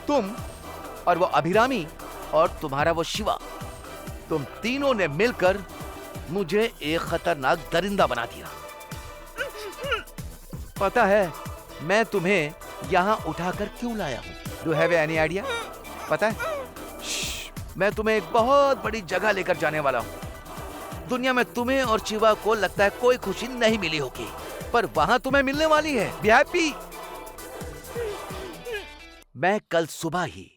तुम और वो अभिरामी और तुम्हारा वो शिवा, तुम तीनों ने मिलकर मुझे एक खतरनाक दरिंदा बना दिया। पता है मैं तुम्हें यहाँ उठाकर क्यों लाया हूँ? Do have any idea? पता है? मैं तुम्हें एक बहुत बड़ी जगह लेकर जाने वाला हूँ। दुनिया में तुम्हें और शिवा को लगता है कोई खुशी नहीं मिली होगी, पर वहां तुम्हें मिलने वाली है। Be happy. मैं कल सुबह ही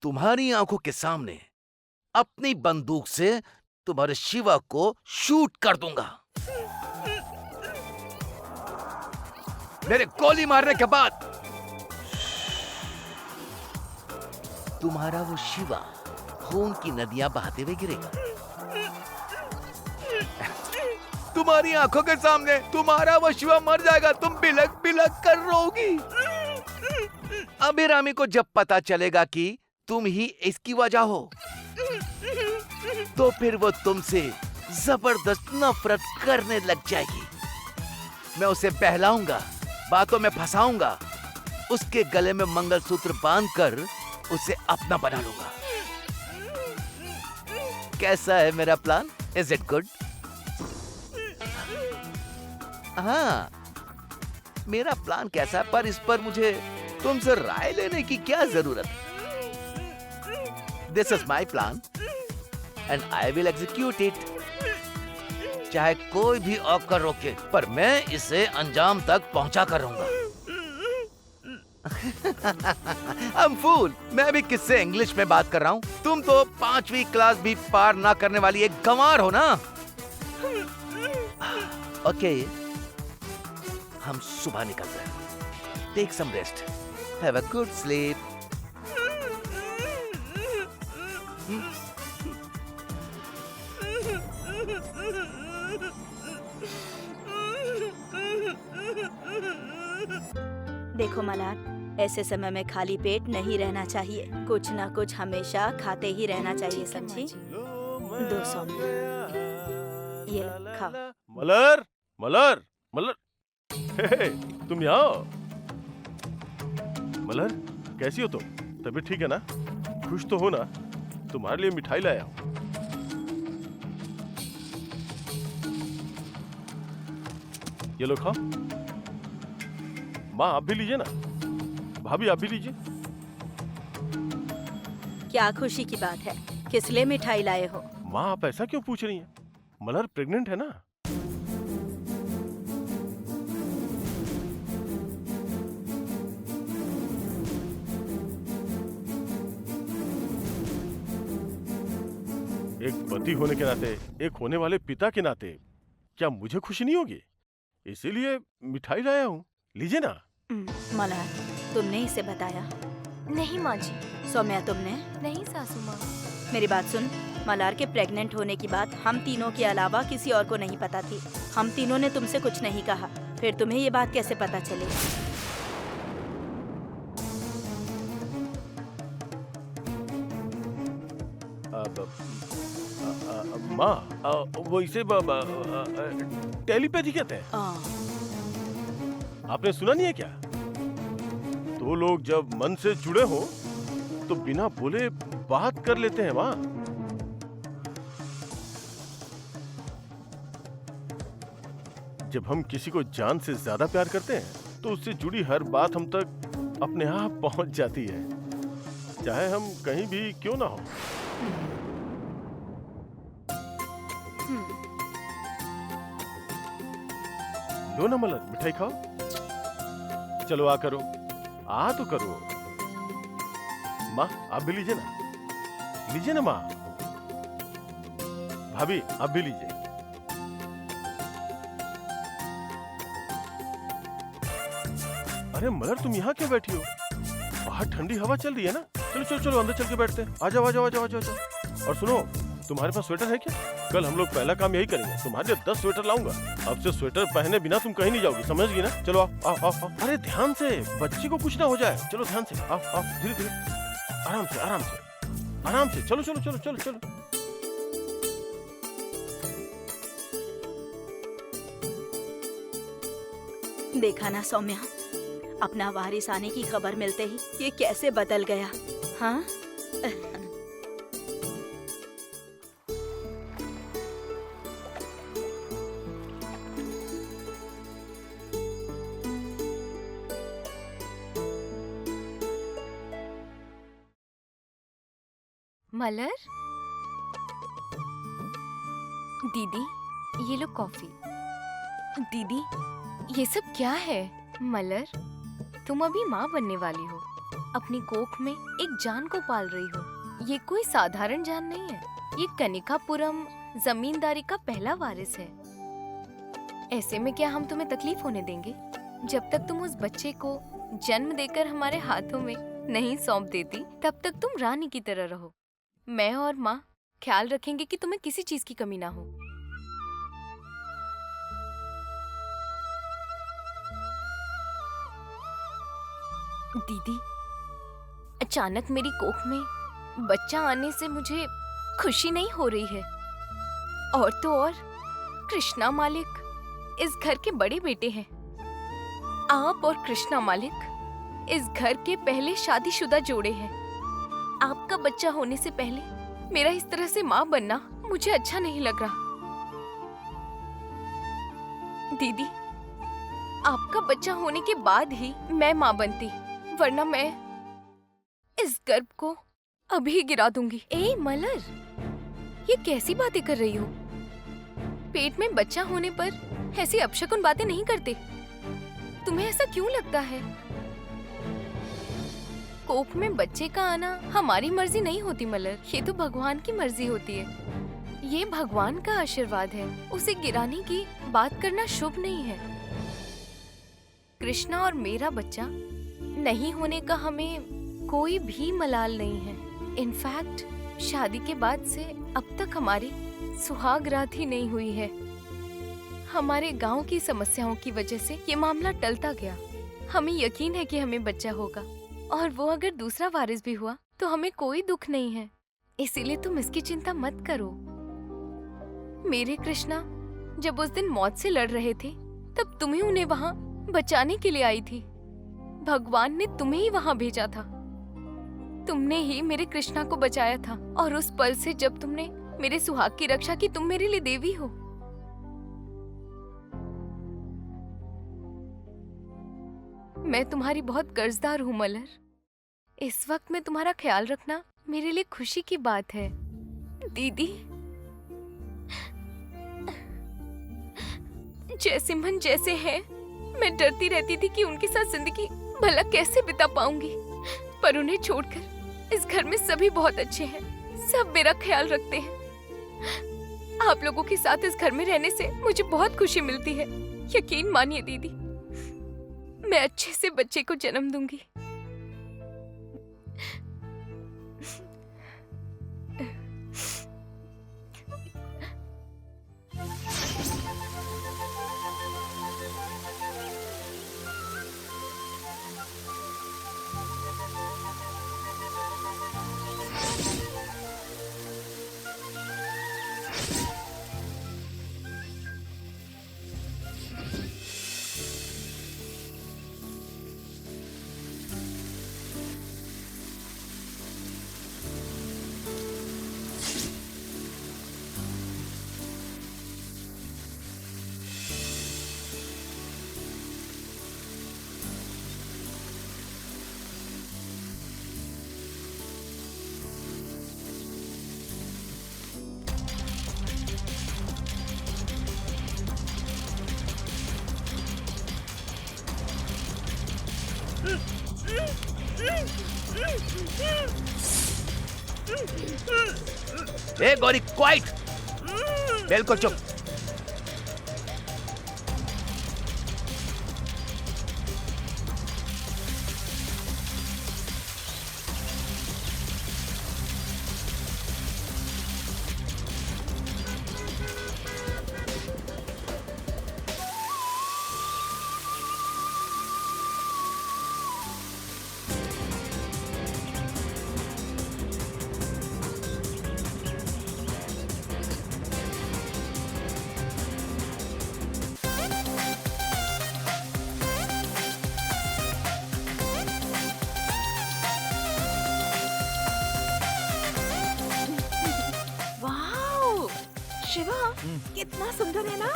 तुम्हारी आंखों के सामने अपनी बंदूक से तुम्हारे शिवा को शूट कर दूंगा। मेरे गोली मारने के बाद तुम्हारा वो शिवा खून की नदियां बहाते हुए गिरेगा। तुम्हारी आंखों के सामने तुम्हारा वो शिवा मर जाएगा। तुम बिलक बिलक कर रोगी। अभिरामी को जब पता चलेगा कि तुम ही इसकी वजह हो, तो फिर वो तुमसे जबरदस्त नफरत करने लग जाएगी। मैं उसे बहलाऊंगा, बातों में फंसाऊंगा, उसके गले में मंगलसूत्र बांधकर उसे अपना बना लूंगा। कैसा है मेरा प्लान? Is it good? हाँ, मेरा प्लान कैसा है, पर इस पर मुझे तुमसे राय लेने की क्या जरूरत है? This is my plan and I will execute it. चाहे कोई भी आकर रोके, पर मैं इसे अंजाम तक पहुंचा कर रहूंगा। I'm fool। मैं भी किससे इंग्लिश में बात कर रहा हूँ? तुम तो 5वीं क्लास भी पार ना करने वाली एक गंवार हो ना। ओके, हम सुबह निकलते हैं। Take some rest, have a good sleep. देखो मलार, ऐसे समय में खाली पेट नहीं रहना चाहिए। कुछ ना कुछ हमेशा खाते ही रहना चाहिए, समझी? 200 में ये लो, खाओ। मलर, मलर, मलर, हे, तुम यहाँ हो? मलर, कैसी हो तुम? तबीयत ठीक है ना? खुश तो हो ना? तुम्हारे लिए मिठाई लाया हूँ। ये लो, खाओ। माँ, आप भी लीजिए ना। भाभी, आप भी लीजिए। क्या खुशी की बात है? किस लिए मिठाई लाए हो? माँ, आप ऐसा क्यों पूछ रही हैं? मलर प्रेग्नेंट है ना? एक पति होने के नाते, एक होने वाले पिता के नाते, क्या मुझे खुशी नहीं होगी? इसीलिए मिठाई लाया हूँ, लीजिए ना। मलार, तुमने इसे बताया? नहीं माँ जी। सौम्या, तुमने? नहीं सासू माँ। मेरी बात सुन, मलार के प्रेग्नेंट होने की बात हम तीनों के अलावा किसी और को नहीं पता थी। हम तीनों ने तुमसे कुछ नहीं कहा, फिर तुम्हें ये बात कैसे पता चली? माँ, वो इसे टेलीपैथी कहते हैं। आपने सुना नहीं है क्या? दो लोग जब मन से जुड़े हो तो बिना बोले बात कर लेते हैं माँ। जब हम किसी को जान से ज्यादा प्यार करते हैं तो उससे जुड़ी हर बात हम तक अपने आप पहुंच जाती है, चाहे हम कहीं भी क्यों ना हो। लो ना मलर, मिठाई खाओ। चलो आ करो, आ तो करो। माँ, आप भी लीजिए ना, लीजिए ना माँ। भाभी, आप भी लीजिए। अरे मलर, तुम यहाँ क्यों बैठी हो? बाहर ठंडी हवा चल रही है ना। चलो चलो चलो, अंदर चल के बैठते हैं। आ जाओ आ जाओ आ जाओ आ जाओ। और सुनो, तुम्हारे पास स्वेटर है क्या? कल हम लोग पहला काम यही करेंगे, तुम्हारे लिए 10 स्वेटर लाऊंगा। अब से स्वेटर पहने बिना तुम कहीं नहीं जाओगी, समझ गई ना? चलो आओ आओ आओ। अरे ध्यान से, बच्ची को कुछ ना हो जाए। चलो ध्यान से, आओ आओ, धीरे धीरे, आराम से आराम से आराम से। चलो चलो चलो चलो चलो। देखा ना सौम्या, अपना वारिस आने की खबर मिलते ही ये कैसे बदल गया। हाँ मलर, दीदी ये लो कॉफी। दीदी ये सब क्या है? मलर, तुम अभी माँ बनने वाली हो, अपनी कोख में एक जान को पाल रही हो। ये कोई साधारण जान नहीं है, ये कनिकापुरम जमींदारी का पहला वारिस है। ऐसे में क्या हम तुम्हें तकलीफ होने देंगे? जब तक तुम उस बच्चे को जन्म देकर हमारे हाथों में नहीं सौंप देती, तब तक तुम रानी की तरह रहो। मैं और माँ ख्याल रखेंगे कि तुम्हें किसी चीज की कमी ना हो। दीदी, अचानक मेरी कोख में बच्चा आने से मुझे खुशी नहीं हो रही है। और तो और कृष्णा मालिक इस घर के बड़े बेटे हैं। आप और कृष्णा मालिक इस घर के पहले शादीशुदा जोड़े हैं। आपका बच्चा होने से पहले मेरा इस तरह से माँ बनना मुझे अच्छा नहीं लग रहा। दीदी, आपका बच्चा होने के बाद ही मैं माँ बनती, वरना मैं इस गर्भ को अभी गिरा दूंगी। ए मलर, ये कैसी बातें कर रही हो? पेट में बच्चा होने पर ऐसी अपशकुन बातें नहीं करते। तुम्हें ऐसा क्यों लगता है? कोख में बच्चे का आना हमारी मर्जी नहीं होती मलर, ये तो भगवान की मर्जी होती है। ये भगवान का आशीर्वाद है, उसे गिराने की बात करना शुभ नहीं है। कृष्णा और मेरा बच्चा नहीं होने का हमें कोई भी मलाल नहीं है। इनफैक्ट शादी के बाद से अब तक हमारी सुहाग रात ही नहीं हुई है। हमारे गांव की समस्याओं की वजह से ये मामला टलता गया। हमें यकीन है कि हमें बच्चा होगा, और वो अगर दूसरा वारिस भी हुआ तो हमें कोई दुख नहीं है। इसीलिए तुम इसकी चिंता मत करो। मेरे कृष्णा जब उस दिन मौत से लड़ रहे थे, तब तुम्हें उन्हें वहां बचाने के लिए आई थी। भगवान ने तुम्हें ही वहां भेजा था। तुमने ही मेरे कृष्णा को बचाया था, और उस पल से जब तुमने मेरे सुहाग की रक्षा की, तुम मेरे लिए देवी हो। मैं तुम्हारी बहुत कर्जदार हूँ मलर। इस वक्त में तुम्हारा ख्याल रखना मेरे लिए खुशी की बात है। दीदी, जैसिमन जैसे हैं, मैं डरती रहती थी कि उनके साथ जिंदगी भला कैसे बिता पाऊंगी, पर उन्हें छोड़कर इस घर में सभी बहुत अच्छे हैं, सब मेरा ख्याल रखते हैं। आप लोगों के साथ इस घर में रहने से मुझे बहुत खुशी मिलती है। यकीन मानिए दीदी, मैं अच्छे से बच्चे को जन्म दूंगी। ए गौरी, क्वाइट, बिल्कुल चुप। शिवा, कितना सुंदर है ना।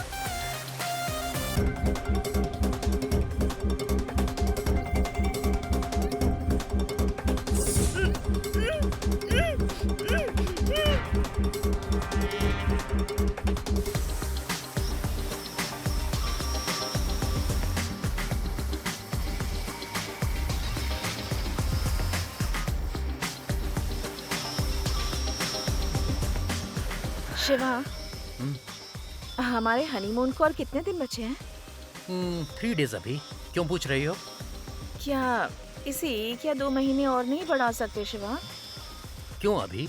शिवा, हमारे हनीमून को और कितने दिन बचे हैं? 3 डेज अभी। क्यों पूछ रही हो? क्या इसे 1 या 2 महीने और नहीं बढ़ा सकते शिवा? क्यों अभी?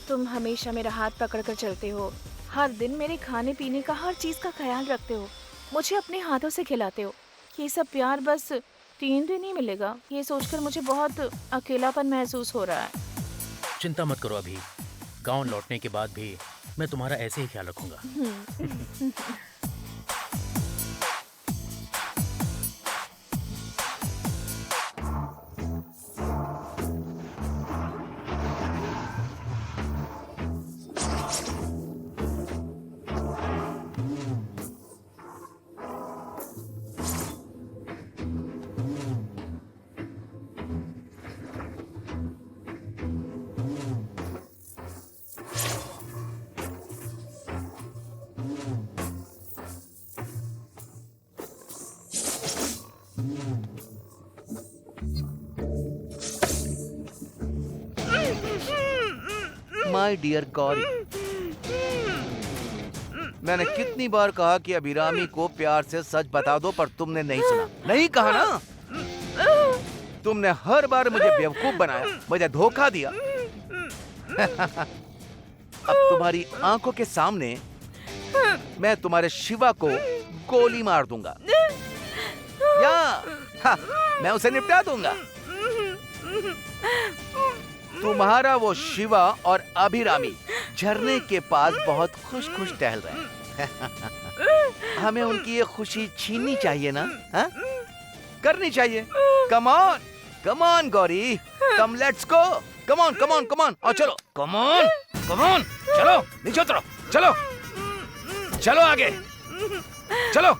तुम हमेशा मेरा हाथ पकड़कर चलते हो, हर दिन मेरे खाने पीने का हर चीज का ख्याल रखते हो, मुझे अपने हाथों से खिलाते हो। ये सब प्यार बस 3 दिन ही मिलेगा, ये सोचकर मुझे बहुत अकेलापन महसूस हो रहा है। चिंता मत करो अभी। गांव लौटने के बाद भी मैं तुम्हारा ऐसे ही ख्याल रखूंगा। माय डियर गौरी, मैंने कितनी बार कहा कि अभिरामी को प्यार से सच बता दो, पर तुमने नहीं सुना। नहीं कहा ना? तुमने हर बार मुझे बेवकूफ बनाया, मुझे धोखा दिया। अब तुम्हारी आंखों के सामने मैं तुम्हारे शिवा को गोली मार दूंगा, या मैं उसे निपटा दूंगा। तुम्हारा वो शिवा और अभिरामी झरने के पास बहुत खुश खुश टहल रहे हैं। हमें उनकी ये खुशी छीननी चाहिए ना? हा? करनी चाहिए। Come on Gauri, come let's go. Come on और चलो। कम ऑन चलो, नीचे उतरो, चलो आगे चलो।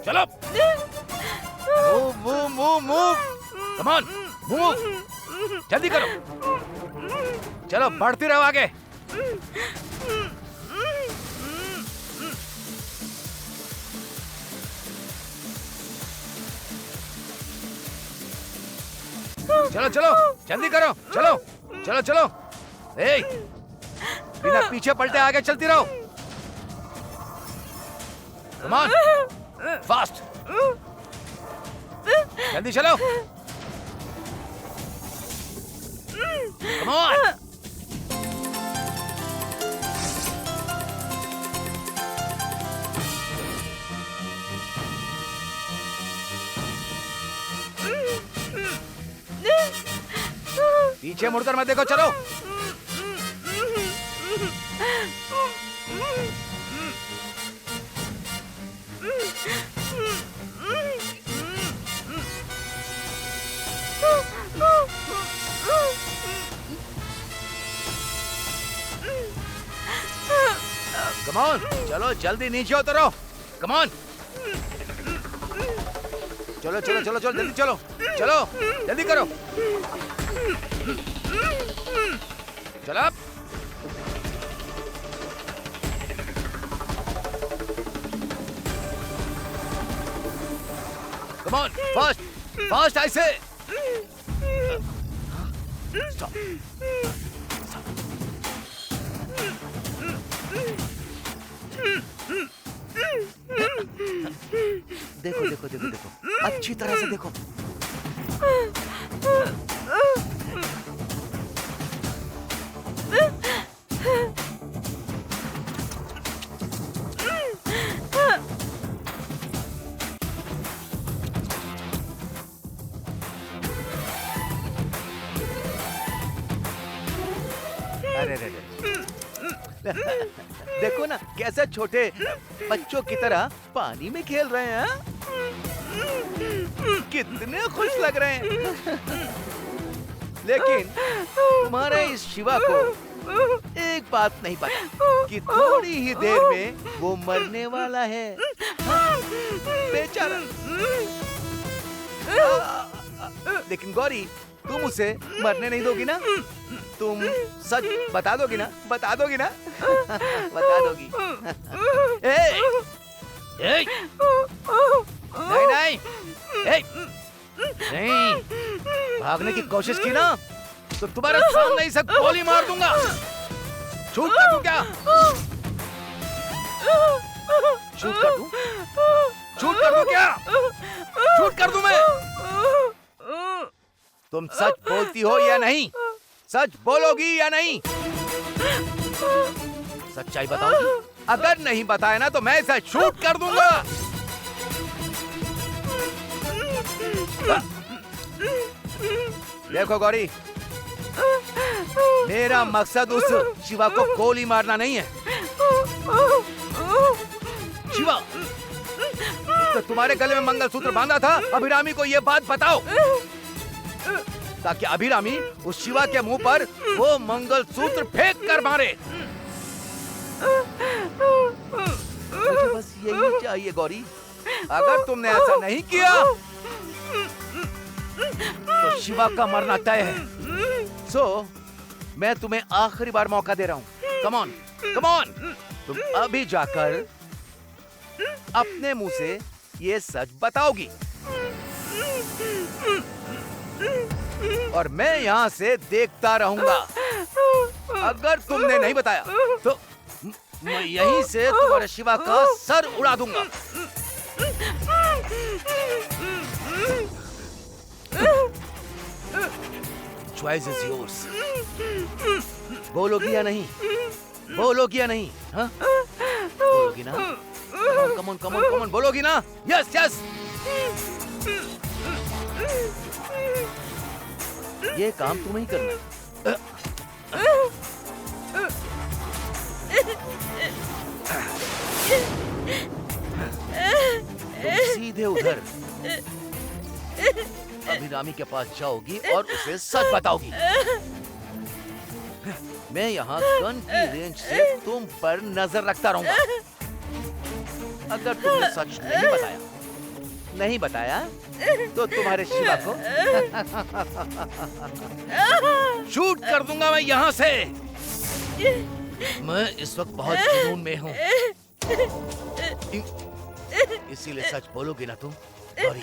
चलो मूव कम ऑन, मूव जल्दी करो। चलो बढ़ती रहो आगे। चलो जल्दी करो। चलो ए, बिना पीछे पलटे आगे चलती रहो। कम ऑन, फास्ट, जल्दी चलो। Come on. पीछे मुड़कर मत देखो, चलो। कम ऑन, चलो जल्दी नीचे उतरो। कम ऑन, चलो जल्दी चलो जल्दी करो। चलो कम ऑन, फास्ट ऐसे। स्टॉप। देखो अच्छी तरह से देखो। अरे रे रे। देखो ना कैसे छोटे बच्चों की तरह पानी में खेल रहे हैं। कितने खुश लग रहे हैं। लेकिन तुम्हारे इस शिवा को एक बात नहीं पता कि थोड़ी ही देर में वो मरने वाला है। बेचारा। लेकिन गौरी तुम उसे मरने नहीं दोगी ना? तुम सच बता दोगी ना? बता दोगी ना? बता दोगी। ए! नहीं नहीं नहीं, भागने की कोशिश की ना तो तुम्हारे सामने ही से गोली मार दूंगा। शूट कर दूं क्या? शूट कर दूं? शूट कर दूं क्या? शूट कर दूं मैं? तुम सच बोलती हो या नहीं? सच बोलोगी या नहीं? सच्चाई बताओगी? अगर नहीं बताया ना तो मैं इसे शूट कर दूंगा। देखो गौरी, मेरा मकसद उस शिवा को गोली मारना नहीं है। शिवा, तो तुम्हारे गले में मंगलसूत्र बांधा था, अभिरामी को यह बात बताओ ताकि अभिरामी उस शिवा के मुंह पर वो मंगलसूत्र फेंक कर मारे। मुझे बस यही चाहिए गौरी। अगर तुमने ऐसा नहीं किया तो शिवा का मरना तय है। सो मैं तुम्हें आखिरी बार मौका दे रहा हूं। Come on, come on. तुम अभी जाकर अपने मुंह से ये सच बताओगी और मैं यहां से देखता रहूंगा। अगर तुमने नहीं बताया तो मैं यहीं से तुम्हारे शिवा का सर उड़ा दूंगा। Choice is yours. बोलोगी या नहीं? बोलोगी या नहीं? हाँ? बोलोगी ना? Come on, come on, come on, बोलोगी ना? Yes, yes. ये काम तुम्हें ही करना। तुम सीधे उधर अभिरामी के पास जाओगी और उसे सच बताओगी। मैं यहाँ गन की रेंज से तुम पर नजर रखता रहूंगा। अगर तुमने सच नहीं बताया तो तुम्हारे शिवा को शूट कर दूंगा मैं यहाँ से। मैं इस वक्त बहुत जुनून में हूँ, इसीलिए सच बोलोगी ना तुम? Sorry,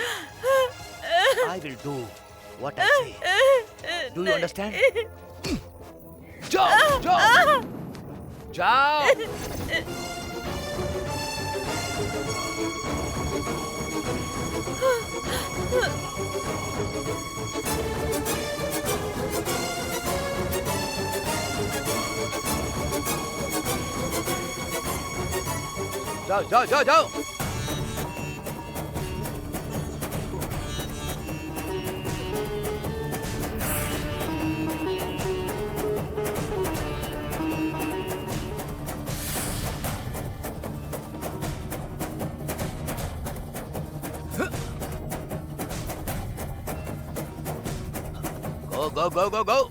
I will do what I say. Do you understand? जाओ, जाओ, जाओ। जाओ, जाओ, जाओ, जाओ। Go, go, go, go, go.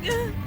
Yeah.